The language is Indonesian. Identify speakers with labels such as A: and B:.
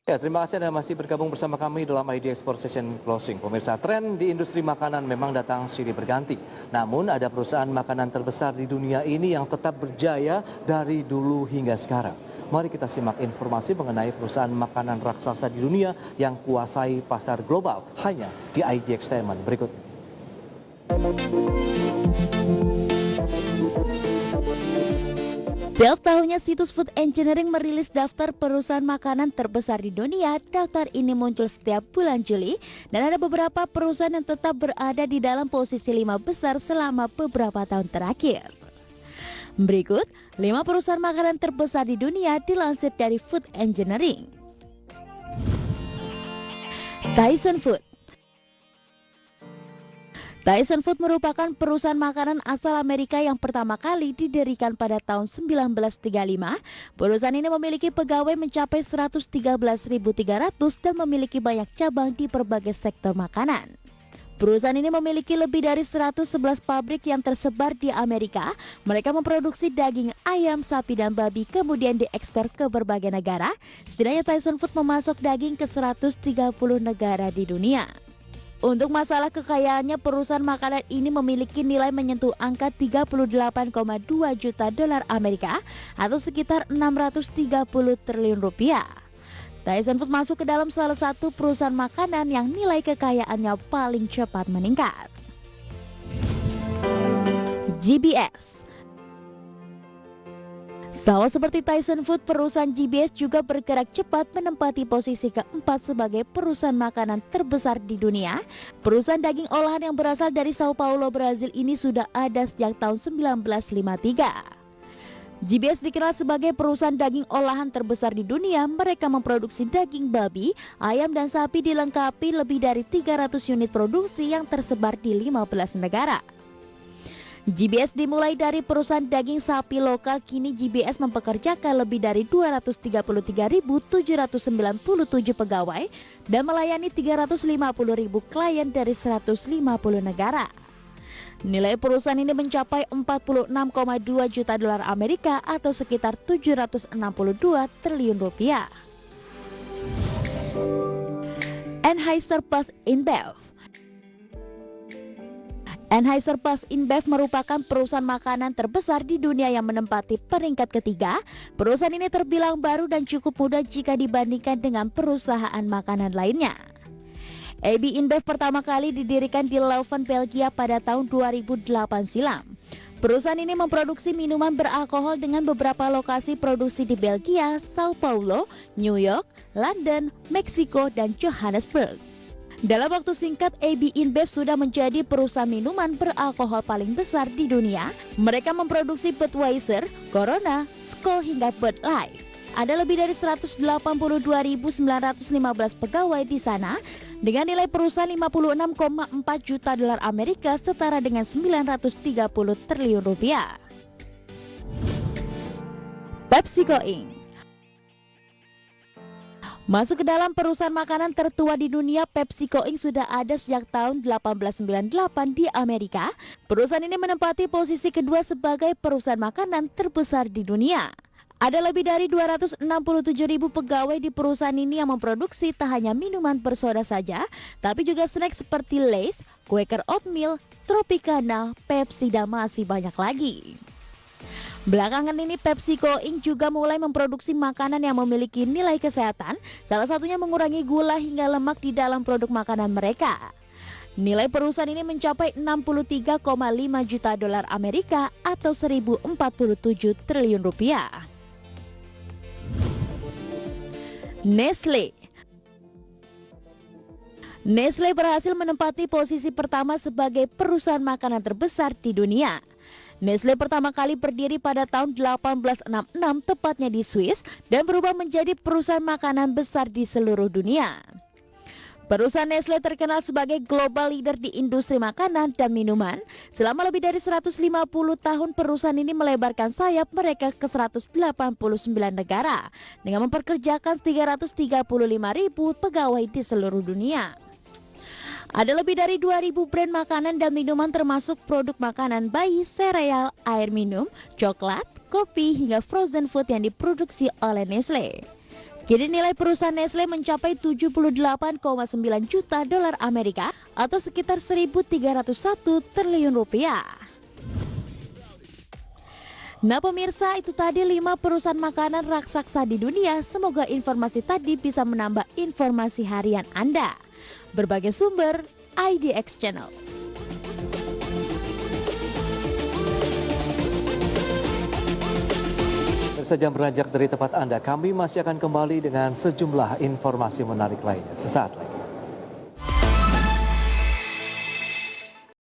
A: Ya, terima kasih Anda masih bergabung bersama kami dalam ID Export Session Closing. Pemirsa, tren di industri makanan memang datang silih berganti. Namun ada perusahaan makanan terbesar di dunia ini yang tetap berjaya dari dulu hingga sekarang. Mari kita simak informasi mengenai perusahaan makanan raksasa di dunia yang kuasai pasar global hanya di ID Entertainment berikut ini.
B: Setiap tahunnya situs Food Engineering merilis daftar perusahaan makanan terbesar di dunia. Daftar ini muncul setiap bulan Juli dan ada beberapa perusahaan yang tetap berada di dalam posisi 5 besar selama beberapa tahun terakhir. Berikut 5 perusahaan makanan terbesar di dunia dilansir dari Food Engineering. Tyson Food. Tyson Food merupakan perusahaan makanan asal Amerika yang pertama kali didirikan pada tahun 1935. Perusahaan ini memiliki pegawai mencapai 113.300 dan memiliki banyak cabang di berbagai sektor makanan. Perusahaan ini memiliki lebih dari 111 pabrik yang tersebar di Amerika. Mereka memproduksi daging ayam, sapi, dan babi, kemudian diekspor ke berbagai negara. Setidaknya Tyson Food memasok daging ke 130 negara di dunia. Untuk masalah kekayaannya, perusahaan makanan ini memiliki nilai menyentuh angka 38,2 juta dolar Amerika atau sekitar 630 triliun rupiah. Tyson Food masuk ke dalam salah satu perusahaan makanan yang nilai kekayaannya paling cepat meningkat. GBS. Sama seperti Tyson Food, perusahaan GBS juga bergerak cepat menempati posisi keempat sebagai perusahaan makanan terbesar di dunia. Perusahaan daging olahan yang berasal dari Sao Paulo, Brazil ini sudah ada sejak tahun 1953. GBS dikenal sebagai perusahaan daging olahan terbesar di dunia. Mereka memproduksi daging babi, ayam, dan sapi dilengkapi lebih dari 300 unit produksi yang tersebar di 15 negara. GBS dimulai dari perusahaan daging sapi lokal. Kini GBS mempekerjakan lebih dari 233.797 pegawai dan melayani 350.000 klien dari 150 negara. Nilai perusahaan ini mencapai 46,2 juta dolar Amerika atau sekitar 762 triliun rupiah. Anheuser-Busch InBev. Anheuser-Busch InBev merupakan perusahaan makanan terbesar di dunia yang menempati peringkat ketiga. Perusahaan ini terbilang baru dan cukup muda jika dibandingkan dengan perusahaan makanan lainnya. AB InBev pertama kali didirikan di Leuven, Belgia pada tahun 2008 silam. Perusahaan ini memproduksi minuman beralkohol dengan beberapa lokasi produksi di Belgia, Sao Paulo, New York, London, Meksiko, dan Johannesburg. Dalam waktu singkat, AB InBev sudah menjadi perusahaan minuman beralkohol paling besar di dunia. Mereka memproduksi Budweiser, Corona, Skol, hingga Bud Light. Ada lebih dari 182.915 pegawai di sana dengan nilai perusahaan 56,4 juta dolar Amerika setara dengan 930 triliun rupiah. PepsiCo Inc. Masuk ke dalam perusahaan makanan tertua di dunia, PepsiCo Inc. sudah ada sejak tahun 1898 di Amerika. Perusahaan ini menempati posisi kedua sebagai perusahaan makanan terbesar di dunia. Ada lebih dari 267.000 pegawai di perusahaan ini yang memproduksi tak hanya minuman bersoda saja, tapi juga snack seperti Lay's, Quaker Oatmeal, Tropicana, Pepsi, dan masih banyak lagi. Belakangan ini PepsiCo Inc. juga mulai memproduksi makanan yang memiliki nilai kesehatan, salah satunya mengurangi gula hingga lemak di dalam produk makanan mereka. Nilai perusahaan ini mencapai 63,5 juta dolar Amerika atau 1.047 triliun rupiah. Nestle. Nestle berhasil menempati posisi pertama sebagai perusahaan makanan terbesar di dunia. Nestle pertama kali berdiri pada tahun 1866 tepatnya di Swiss dan berubah menjadi perusahaan makanan besar di seluruh dunia. Perusahaan Nestle terkenal sebagai global leader di industri makanan dan minuman. Selama lebih dari 150 tahun perusahaan ini melebarkan sayap mereka ke 189 negara dengan memperkerjakan 335.000 pegawai di seluruh dunia. Ada lebih dari 2.000 brand makanan dan minuman termasuk produk makanan bayi, sereal, air minum, coklat, kopi, hingga frozen food yang diproduksi oleh Nestle. Kini nilai perusahaan Nestle mencapai 78,9 juta dolar Amerika atau sekitar 1.301 triliun rupiah. Nah pemirsa, itu tadi 5 perusahaan makanan raksasa di dunia. Semoga informasi tadi bisa menambah informasi harian Anda. Berbagai sumber, IDX Channel.
A: Saja beranjak dari tempat Anda, kami masih akan kembali dengan sejumlah informasi menarik lainnya sesaat lagi.